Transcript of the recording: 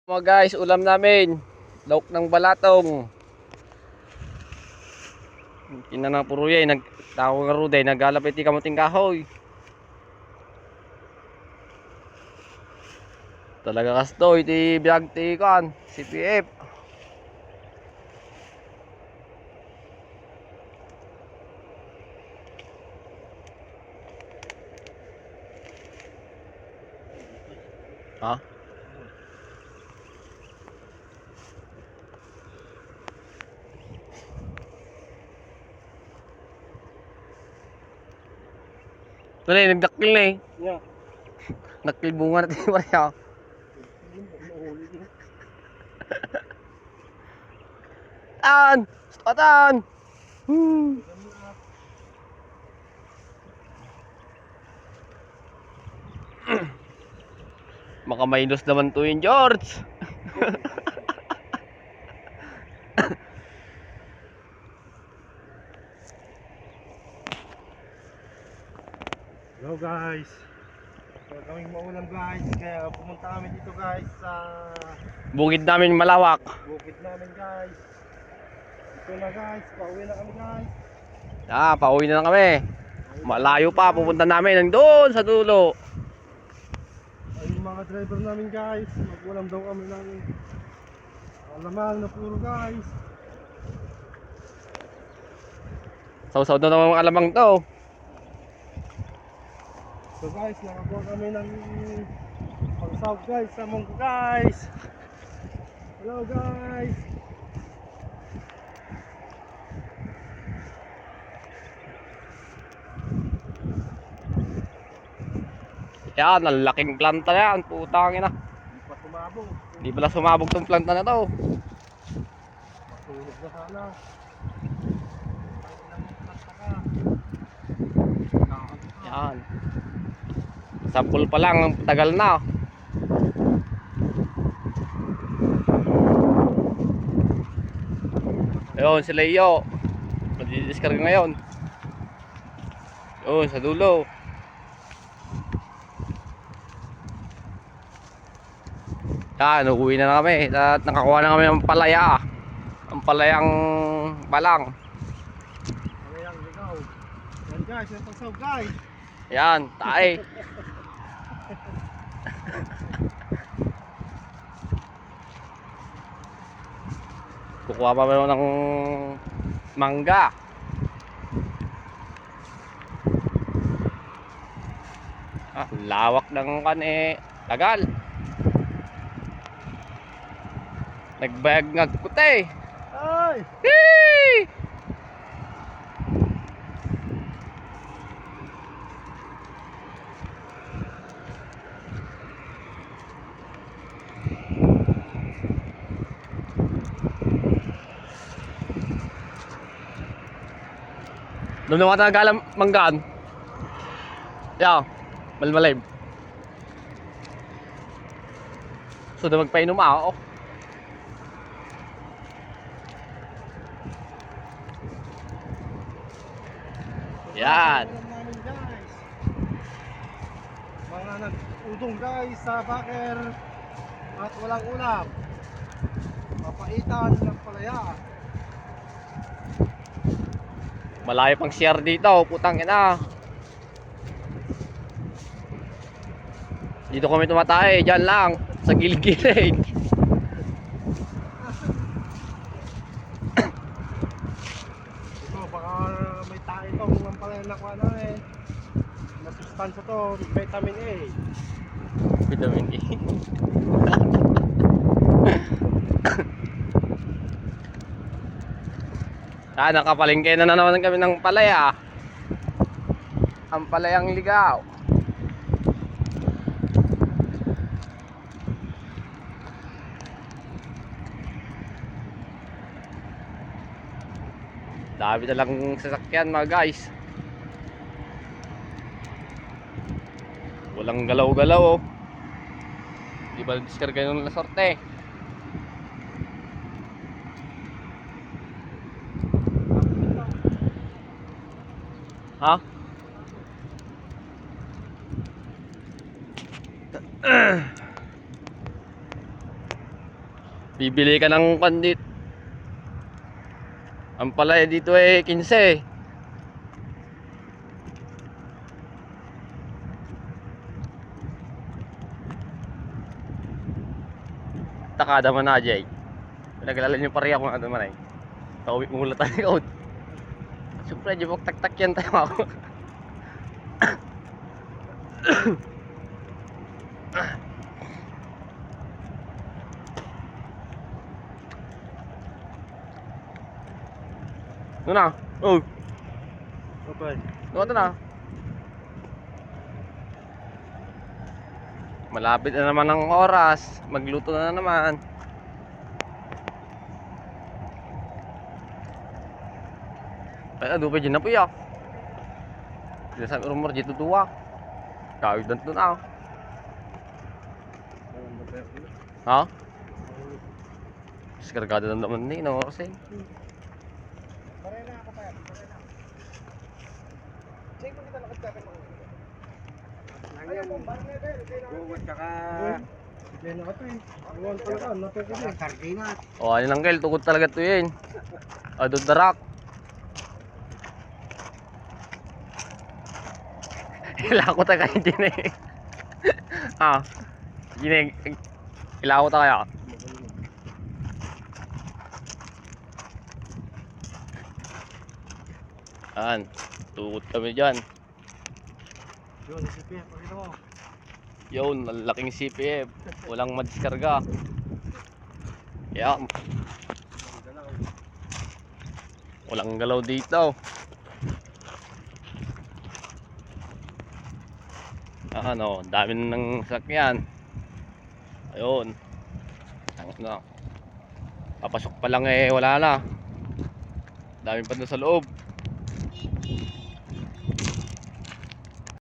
Mga guys, ulam namin lauk ng balatong. Kina na puro yay nagtawo nga ruday naggalap iti kamuting kahoy. Talaga kasto iti biag ti kan CPF. Ha? Wala nagdakil na eh. Yeah. Nakil bunga natin Maria. Tan! Tan! Makamainos naman to yun, George. Hello guys. So kaming maulam guys. Kaya pumunta kami dito guys sa Bukid namin malawak. bukid namin guys. Ito na guys. Pauwi na kami guys. Pauwi na lang kami. Malayo pa, pupunta namin doon sa dulo. Ay yung mga driver namin guys. Mag-ulam daw kami ng alamang na puro guys. Sausaw na naman ang alamang to. So guys, nakakuha kami ng pangsahog guys sa munggo guys. Hello guys. Yan, ang laking planta yan. Putang ina. Hindi pa sumabog. Di pala sumabog tong planta na to. Matulog na sana. Yan. Sampul pa lang, ang tagal na. Ayun, si Leo. Magdi-discard ngayon. Yun, sa dulo. Yan, uuwi na kami. At nakakuha na kami ng palaya. Ang palayang balang. Alayang ligaw. Yan guys, yung pangsahog guys. Yan, tae. Kukuha pa ba ng mangga? Lawak ng kane. Tagal. Nagbayag nga kute. Ay! Hee! Doon naman tagalam manggaan. Yeah, malmalayb. So na magpainom ako. Yan. Ulam namin guys. Mga nag-udong guys sa baker at walang ulam. Papaitan ng palaya. Malayo pang share dito, putang ina. Dito kami tumatay, diyan lang sa gilid-gilid. Ito baka may tayo itong ng palaya na kuha na eh. Masustansya to, vitamin A. Vitamin E. Nakapalengke na naman kami ng palaya. Ang palayang ligaw. Dami na lang sasakyan mga guys. Walang galaw-galaw oh. Di ba diskarga yung sorte? Ha? Bibili ka ng pandit. Ang palaya dito eh 15. Takada man na Jay. Pinaglalan yung pariya kung ano man ay. Tawid mo ulat tayo. Siyempre, di tak-tak yan tayo ako. Ano na? Oh, Okay. ano na? Malapit na naman ang oras. Magluto na naman. Ay, ado pa dyan na po ya. Dito sa rumor dito tuwa. Kawid na ito na. Ha? Diskargado na naman din. Ano kasi? Bugot tsaka Sige na ito eh. Iwan pala ka. Natin ko din. sardinas. O, ano lang kel. Tukod talaga ito yun. Ado darak. Ila ko tayo kayo din eh. Ha? Gini. Ila ko tayo kaya. Yan. Tukod kami dyan. Yun, isipin. Pakita mo. Yun, malaking CPF. Walang madiskarga. Yan. Walang galaw dito. Ano, dami ng sakyan. Ayun. Ano, papasok pa lang eh, wala na. Dami pa doon sa loob.